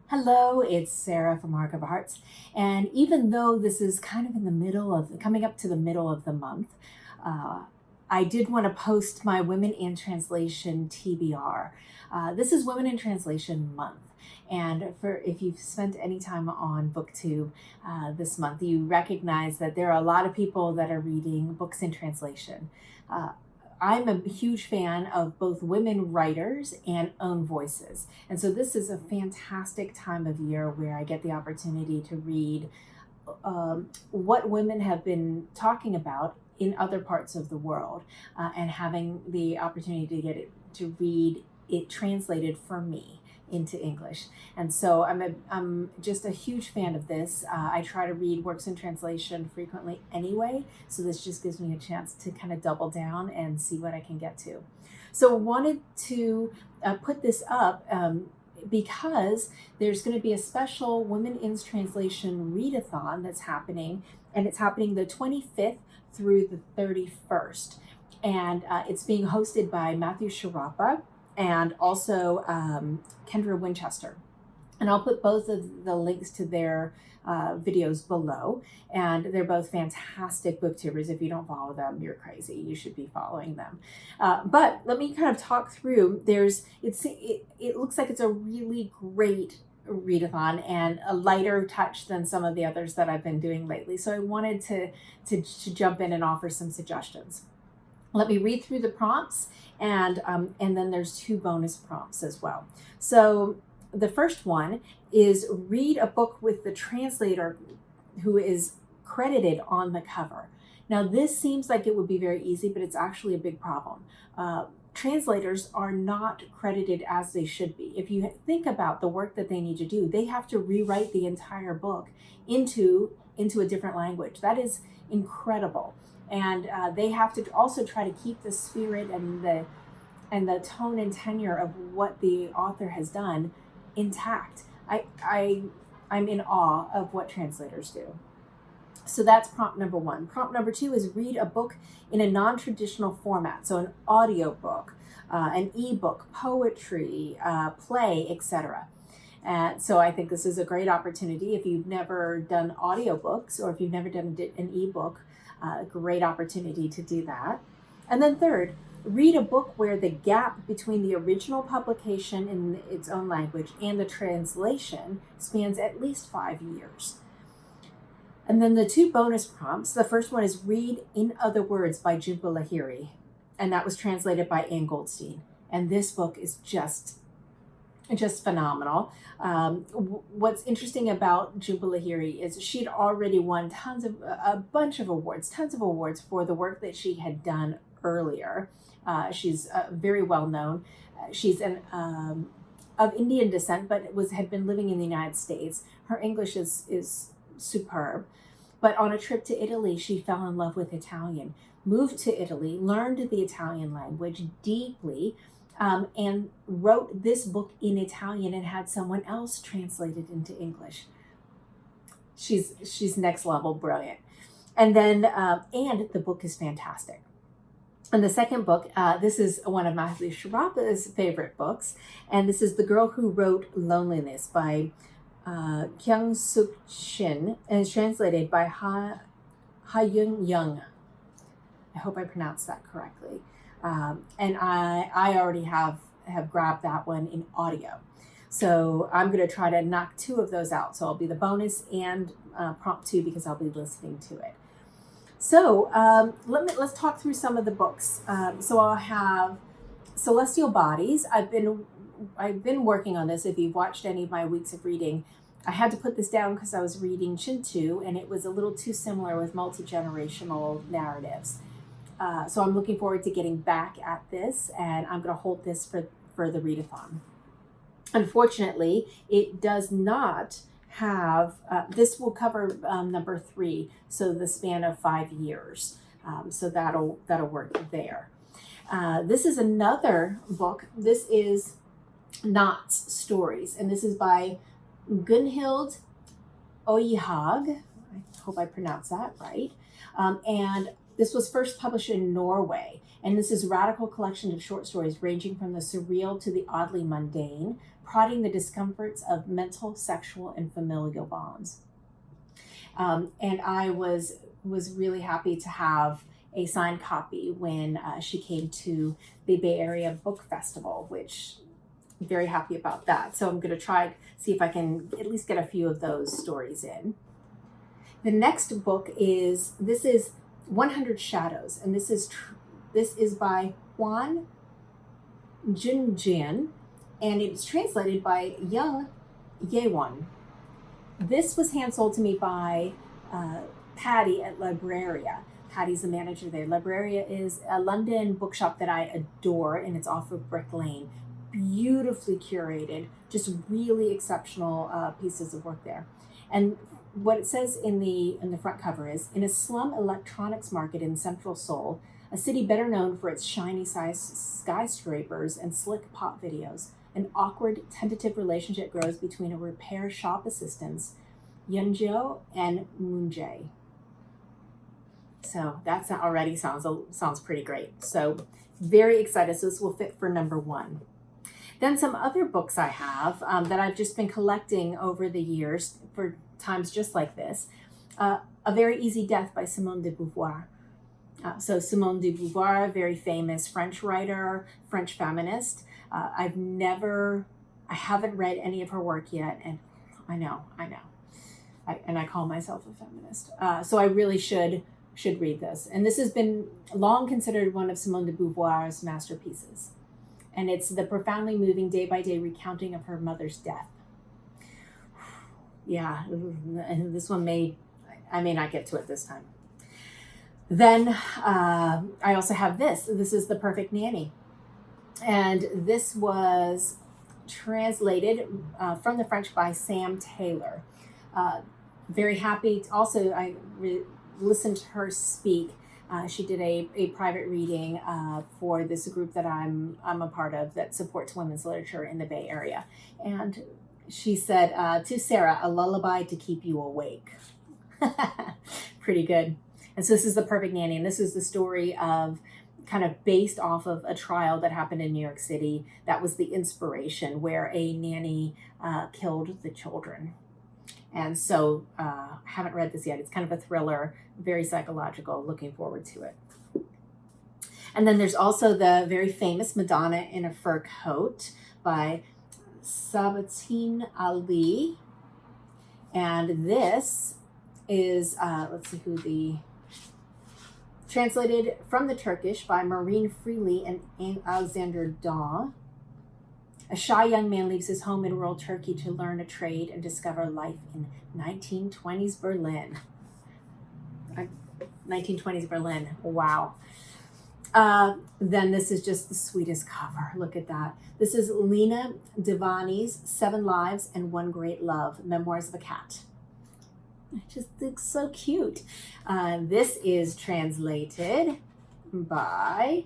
Hello, it's Sarah from Arc of Hearts. And even though this is kind of in the middle of, coming up to the middle of the month, I did want to post my Women in Translation TBR. This is Women in Translation month. And if you've spent any time on BookTube this month, you recognize that there are a lot of people that are reading books in translation. I'm a huge fan of both women writers and own voices. And so this is a fantastic time of year where I get the opportunity to read what women have been talking about in other parts of the world and having the opportunity to read it translated for me into English. And so I'm just a huge fan of this. I try to read works in translation frequently anyway, so this just gives me a chance to kind of double down and see what I can get to. So I wanted to put this up because there's going to be a special Women in Translation Readathon that's happening, and it's happening the 25th through the 31st. And it's being hosted by Matthew Sciarappa and also Kendra Winchester. And I'll put both of the links to their videos below. And they're both fantastic booktubers. If you don't follow them, you're crazy. You should be following them. But let me kind of talk through. It looks like it's a really great readathon and a lighter touch than some of the others that I've been doing lately. So I wanted to jump in and offer some suggestions. Let me read through the prompts, and then there's 2 bonus prompts as well. So the first one is read a book with the translator who is credited on the cover. Now this seems like it would be very easy, but it's actually a big problem. Translators are not credited as they should be. If you think about the work that they need to do, they have to rewrite the entire book into a different language. That is incredible. And they have to also try to keep the spirit and the tone and tenure of what the author has done intact. I'm in awe of what translators do. So that's prompt number 1. Prompt number 2 is read a book in a non-traditional format. So an audiobook, an ebook, poetry, play, etc. So I think this is a great opportunity if you've never done audiobooks or if you've never done an ebook. A great opportunity to do that. And then third, read a book where the gap between the original publication in its own language and the translation spans at least 5 years. And then the 2 bonus prompts, the first one is read In Other Words by JUMPHA LAHIRI, and that was translated by Anne Goldstein. And this book is just phenomenal. What's interesting about JUMPHA LAHIRI is she'd already won tons of awards for the work that she had done earlier. She's very well known. She's of Indian descent, but had been living in the United States. Her English is superb. But on a trip to Italy, she fell in love with Italian, moved to Italy, learned the Italian language deeply, and wrote this book in Italian and had someone else translate it into English. She's next level brilliant. And then, and the book is fantastic. And the second book, this is one of Matthew Sciarappa's favorite books, and this is The Girl Who Wrote Loneliness by KYUNG-SOOK Shin, and it's translated by Jung. I hope I pronounced that correctly. And I already have grabbed that one in audio. So I'm going to try to knock 2 of those out. So I'll be the bonus and prompt 2 because I'll be listening to it. So let's talk through some of the books. So I'll have Celestial Bodies. I've been working on this. If you've watched any of my weeks of reading, I had to put this down because I was reading Shin 2 and it was a little too similar with multi-generational narratives. So I'm looking forward to getting back at this, and I'm going to hold this for the readathon. Unfortunately, it does not have, this will cover number 3, so the span of 5 years. So that'll work there. This is another book. This is Knots Stories, and this is by Gunnhild Oyehaug. I hope I pronounced that right. And this was first published in Norway, and this is a radical collection of short stories ranging from the surreal to the oddly mundane, prodding the discomforts of mental, sexual, and familial bonds. And I was really happy to have a signed copy when she came to the Bay Area Book Festival, which I'm very happy about that. So I'm going to try see if I can at least get a few of those stories in. The next book is 100 Shadows, and this is by Hwang, Jungeun, and it's translated by Jung. This was hand sold to me by Patty at Libraria. Patty's the manager there. Libraria is a London bookshop that I adore, and it's off of Brick Lane. Beautifully curated, just really exceptional pieces of work there. And what it says in the front cover is, in a slum electronics market in central Seoul, a city better known for its shiny sized skyscrapers and slick pop videos, an awkward, tentative relationship grows between a repair shop assistants, Yeonjo and Moonjae. So that already sounds pretty great. So very excited. So this will fit for number 1. Then some other books I have that I've just been collecting over the years for times just like this. A Very Easy Death by Simone de Beauvoir. So Simone de Beauvoir, very famous French writer, French feminist. I haven't read any of her work yet, and I know. I call myself a feminist. So I really should read this. And this has been long considered one of Simone de Beauvoir's masterpieces. And it's the profoundly moving day-by-day recounting of her mother's death. Yeah, and this one I may not get to it this time. Then I also have this. This is The Perfect Nanny. And this was translated from the French by Sam Taylor. Very happy. Also, I listened to her speak. She did a private reading for this group that I'm a part of that supports women's literature in the Bay Area. And she said, to Sarah, a lullaby to keep you awake. Pretty good. And so this is The Perfect Nanny. And this is the story of kind of based off of a trial that happened in New York City. That was the inspiration, where a nanny killed the children. And so I haven't read this yet. It's kind of a thriller, very psychological, looking forward to it. And then there's also the very famous Madonna in a Fur Coat by Sabahattin Ali. And this is, let's see who translated from the Turkish by Maureen Freely and Alexander Daw. A shy young man leaves his home in rural Turkey to learn a trade and discover life in 1920s Berlin. 1920s Berlin, wow. Then this is just the sweetest cover. Look at that. This is Lena Devani's 7 Lives and One Great Love, Memoirs of a Cat. It just looks so cute. This is translated by...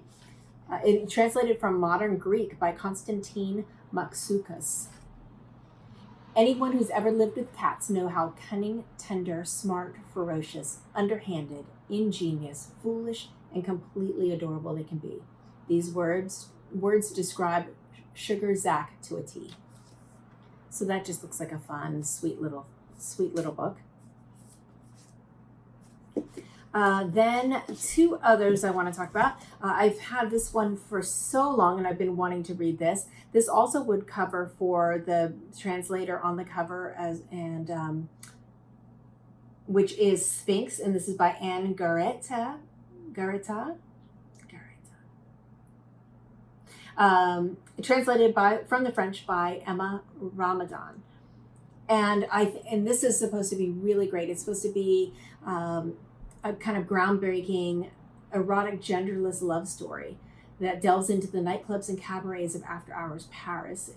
translated from modern Greek by Konstantin Maksoukas. Anyone who's ever lived with cats know how cunning, tender, smart, ferocious, underhanded, ingenious, foolish, and completely adorable they can be. These words describe Sugar Zach to a T. So that just looks like a fun, sweet little book. Then 2 others I want to talk about. I've had this one for so long and I've been wanting to read this. This also would cover for the translator on the cover which is Sphinx, and this is by Anne Garréta. Translated from the French by Emma Ramadan. And this is supposed to be really great. It's supposed to be a kind of groundbreaking, erotic, genderless love story that delves into the nightclubs and cabarets of after-hours Paris,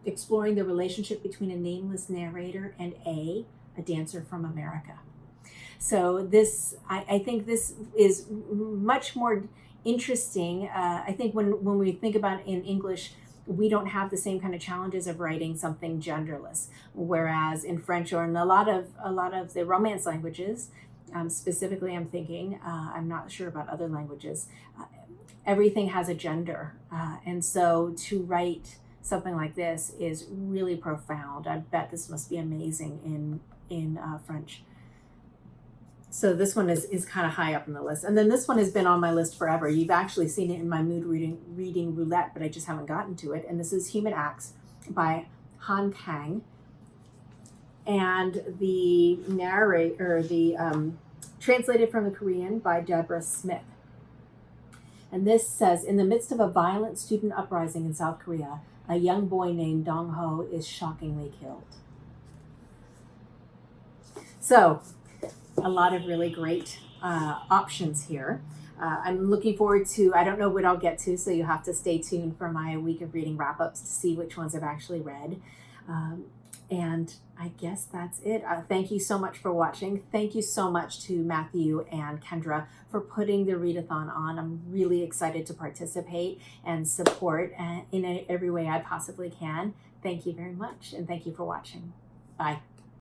exploring the relationship between a nameless narrator and a dancer from America. So this, I think this is much more interesting. I think when we think about it in English, we don't have the same kind of challenges of writing something genderless, whereas in French or in a lot of the Romance languages, specifically I'm thinking, I'm not sure about other languages, everything has a gender. And so to write something like this is really profound. I bet this must be amazing in French. So this one is kind of high up on the list. And then this one has been on my list forever. You've actually seen it in my mood reading roulette, but I just haven't gotten to it. And this is Human Acts by Kang. And the narrator, translated from the Korean by Deborah Smith. And this says, in the midst of a violent student uprising in South Korea, a young boy named Dong-ho is shockingly killed. So, a lot of really great options here. I'm looking forward to, I don't know what I'll get to, so you have to stay tuned for my week of reading wrap-ups to see which ones I've actually read. And I guess that's it. Thank you so much for watching. Thank you so much to Matthew and Kendra for putting the Readathon on. I'm really excited to participate and support in every way I possibly can. Thank you very much, and thank you for watching. Bye.